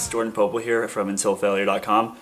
guys, Jordan Popel here from UntilFailure.com.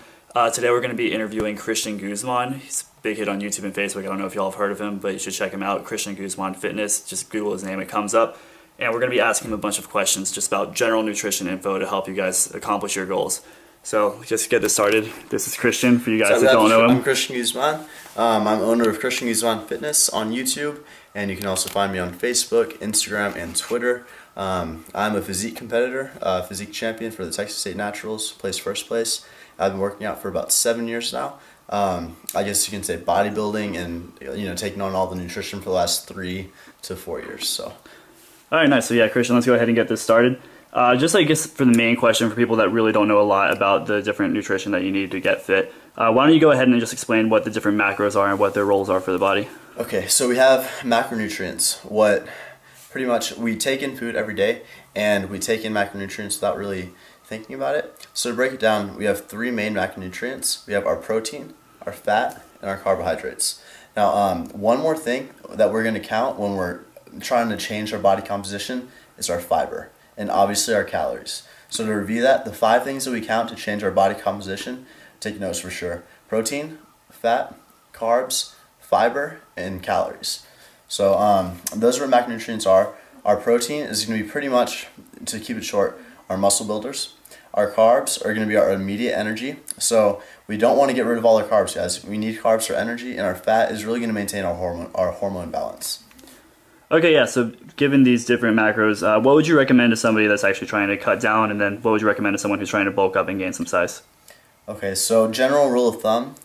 Today we're going to be interviewing Christian Guzman. He's a big hit on YouTube and Facebook. I don't know if y'all have heard of him, but you should check him out. Christian Guzman Fitness. Just Google his name, it comes up. And we're going to be asking him a bunch of questions just about general nutrition info to help you guys accomplish your goals. So just get this started. This is Christian, for you guys that don't know him. I'm Christian Guzman. I'm owner of Christian Guzman Fitness on YouTube, and you can also find me on Facebook, Instagram, and Twitter. I'm a physique competitor, physique champion for the Texas State Naturals, placed first place. I've been working out for about 7 years now. I guess you can say bodybuilding and taking on all the nutrition for the last 3 to 4 years. So. All right, nice. So yeah, Christian, let's go ahead and get this started. Just I guess for the main question for people that really don't know a lot about the different nutrition that you need to get fit, why don't you go ahead and just explain what the different macros are and what their roles are for the body? Okay, so we have macronutrients. What pretty much we take in food every day, and we take in macronutrients without really thinking about it. So to break it down, we have 3 main macronutrients. We have our protein, our fat, and our carbohydrates. Now, one more thing that we're going to count when we're trying to change our body composition is our fiber, and obviously our calories. So to review that, the 5 things that we count to change our body composition, take notes for sure: protein, fat, carbs, fiber, and calories. So those are what macronutrients are. Our protein is going to be pretty much, to keep it short, our muscle builders. Our carbs are going to be our immediate energy. So we don't want to get rid of all our carbs, guys. We need carbs for energy, and our fat is really going to maintain our hormone balance. Okay, yeah, so given these different macros, what would you recommend to somebody that's actually trying to cut down, and then what would you recommend to someone who's trying to bulk up and gain some size? Okay, so general rule of thumb,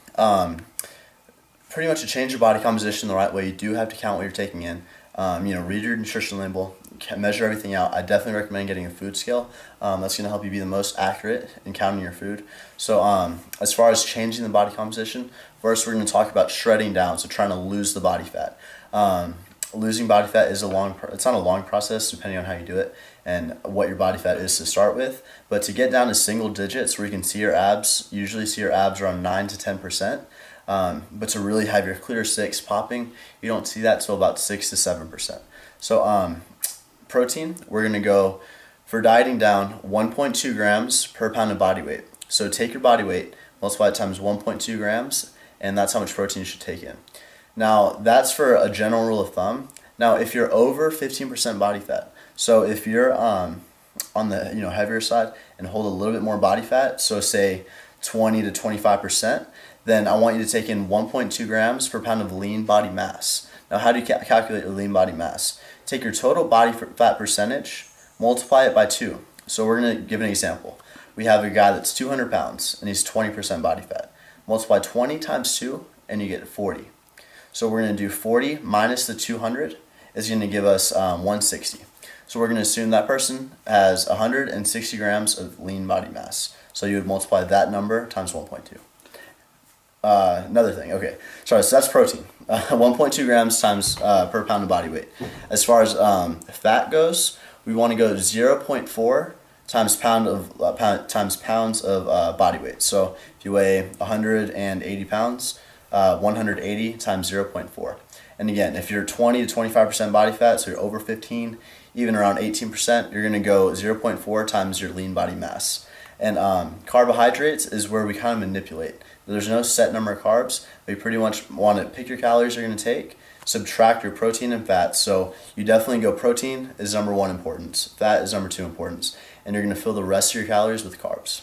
pretty much to change your body composition the right way, you do have to count what you're taking in. Read your nutrition label, measure everything out. I definitely recommend getting a food scale. That's going to help you be the most accurate in counting your food. So as far as changing the body composition, first we're going to talk about shredding down, so trying to lose the body fat. Losing body fat is it's not a long process depending on how you do it and what your body fat is to start with. But to get down to single digits where you can see your abs, you usually see your abs around 9 to 10%. But to really have your clear 6 popping, you don't see that till about 6 to 7%. So protein, we're going to go for dieting down 1.2 grams per pound of body weight. So take your body weight, multiply it times 1.2 grams, and that's how much protein you should take in. Now, that's for a general rule of thumb. Now, if you're over 15% body fat, so if you're on the heavier side and hold a little bit more body fat, so say 20 to 25%, then I want you to take in 1.2 grams per pound of lean body mass. Now, how do you calculate your lean body mass? Take your total body fat percentage, multiply it by 2. So we're going to give an example. We have a guy that's 200 pounds and he's 20% body fat. Multiply 20 times 2 and you get 40. So we're going to do 40 minus the 200 is going to give us 160. So we're going to assume that person has 160 grams of lean body mass. So you would multiply that number times 1.2. Another thing, okay, sorry, so that's protein. 1.2 grams times per pound of body weight. As far as fat goes, we want to go 0.4 times pounds of body weight. So if you weigh 180 pounds, 180 times 0.4. And again, if you're 20 to 25% body fat, so you're over 15, even around 18%, you're going to go 0.4 times your lean body mass. And carbohydrates is where we kind of manipulate. There's no set number of carbs, but you pretty much want to pick your calories you're going to take, subtract your protein and fat. So you definitely go protein is number 1 importance, fat is number 2 importance, and you're going to fill the rest of your calories with carbs.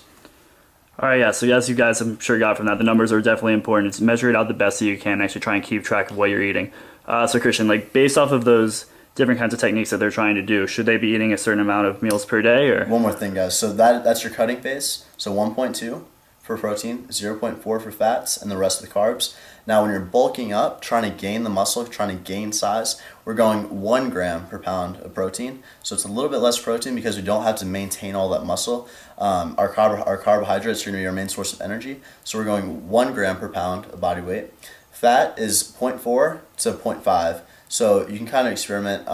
All right, yeah, so as you guys I'm sure got from that, the numbers are definitely important. It's measure it out the best that you can, actually try and keep track of what you're eating. So Christian, based off of those different kinds of techniques that they're trying to do, should they be eating a certain amount of meals per day? Or one more thing, guys, so that's your cutting phase. So 1.2 for protein, 0.4 for fats, and the rest of the carbs. Now when you're bulking up, trying to gain the muscle, trying to gain size, we're going 1 gram per pound of protein. So it's a little bit less protein because we don't have to maintain all that muscle. Our carbohydrates are going to be our main source of energy. So we're going 1 gram per pound of body weight. Fat is 0.4 to 0.5. So you can kind of experiment,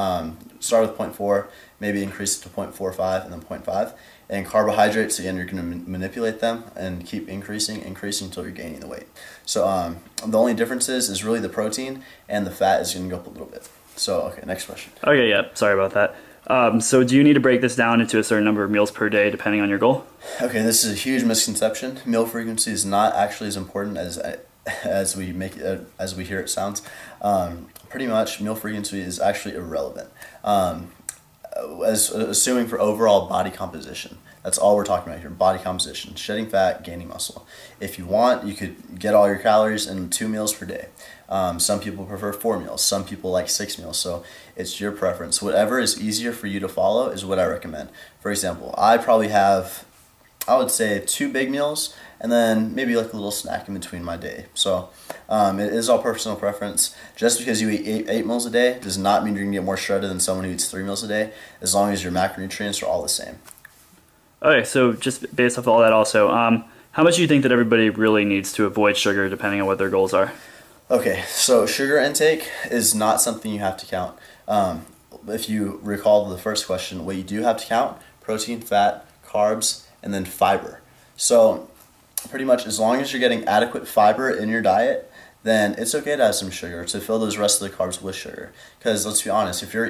start with 0.4, maybe increase it to 0.45 and then 0.5. And carbohydrates, again, you're going to manipulate them and keep increasing until you're gaining the weight. So the only difference is really the protein, and the fat is going to go up a little bit. So, okay, next question. Okay, yeah, sorry about that. So do you need to break this down into a certain number of meals per day depending on your goal? Okay, this is a huge misconception. Meal frequency is not actually as important as we hear it sounds. Pretty much, meal frequency is actually irrelevant. Assuming for overall body composition. That's all we're talking about here, body composition, shedding fat, gaining muscle. If you want, you could get all your calories in 2 meals per day. Some people prefer 4 meals, some people like 6 meals, so it's your preference. Whatever is easier for you to follow is what I recommend. For example, I probably have, I would say 2 big meals and then maybe like a little snack in between my day. So it is all personal preference. Just because you eat 8 meals a day does not mean you're going to get more shredded than someone who eats 3 meals a day, as long as your macronutrients are all the same. Okay, so just based off all that also, how much do you think that everybody really needs to avoid sugar depending on what their goals are? Okay, so sugar intake is not something you have to count. If you recall the first question, what you do have to count, protein, fat, carbs, and then fiber. So pretty much as long as you're getting adequate fiber in your diet, then it's okay to have some sugar, to fill those rest of the carbs with sugar. Because let's be honest, if you're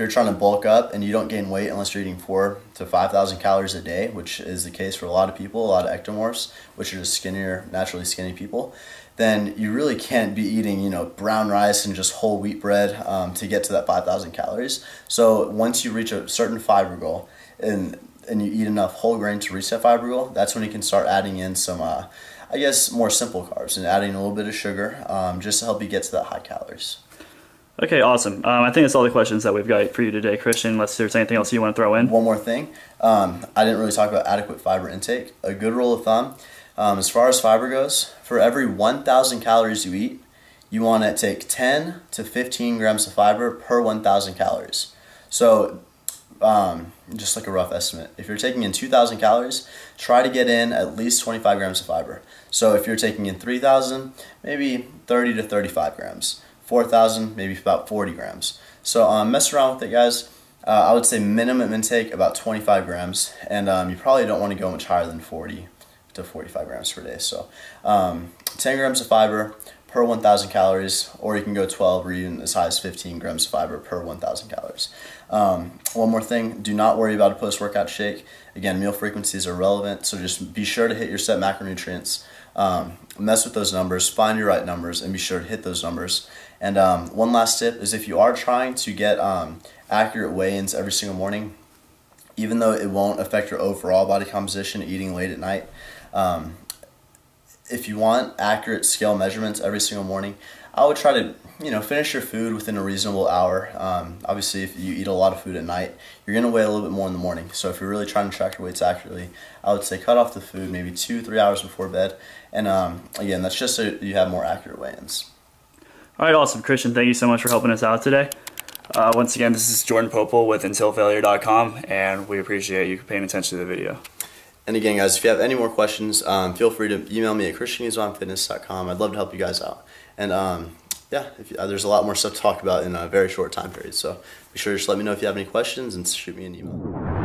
trying to bulk up and you don't gain weight unless you're eating 4,000 to 5,000 calories a day, which is the case for a lot of people, a lot of ectomorphs, which are just skinnier, naturally skinny people, then you really can't be eating, brown rice and just whole wheat bread to get to that 5,000 calories. So once you reach a certain fiber goal and you eat enough whole grain to reach that fiber goal, that's when you can start adding in some, I guess, more simple carbs and adding a little bit of sugar just to help you get to that high calories. Okay, awesome. I think that's all the questions that we've got for you today, Christian, unless there's anything else you want to throw in. One more thing. I didn't really talk about adequate fiber intake. A good rule of thumb, as far as fiber goes, for every 1,000 calories you eat, you want to take 10 to 15 grams of fiber per 1,000 calories. So just like a rough estimate, if you're taking in 2,000 calories, try to get in at least 25 grams of fiber. So if you're taking in 3,000, maybe 30 to 35 grams. 4,000, maybe about 40 grams. So mess around with it, guys. I would say minimum intake about 25 grams, and you probably don't want to go much higher than 40 to 45 grams per day. So 10 grams of fiber per 1,000 calories, or you can go 12 or even as high as 15 grams of fiber per 1,000 calories. One more thing, do not worry about a post-workout shake. Again, meal frequencies are relevant, so just be sure to hit your set macronutrients. Mess with those numbers, find your right numbers, and be sure to hit those numbers. And one last tip is if you are trying to get accurate weigh-ins every single morning, even though it won't affect your overall body composition eating late at night, if you want accurate scale measurements every single morning, I would try to finish your food within a reasonable hour. Obviously, if you eat a lot of food at night, you're going to weigh a little bit more in the morning. So if you're really trying to track your weights accurately, I would say cut off the food maybe 2-3 hours before bed. And again, that's just so you have more accurate weigh-ins. All right, awesome. Christian, thank you so much for helping us out today. Once again, this is Jordan Popel with untilfailure.com, and we appreciate you paying attention to the video. And again, guys, if you have any more questions, feel free to email me at christianguzmanfitness.com. I'd love to help you guys out. And yeah, there's a lot more stuff to talk about in a very short time period. So be sure to just let me know if you have any questions and shoot me an email.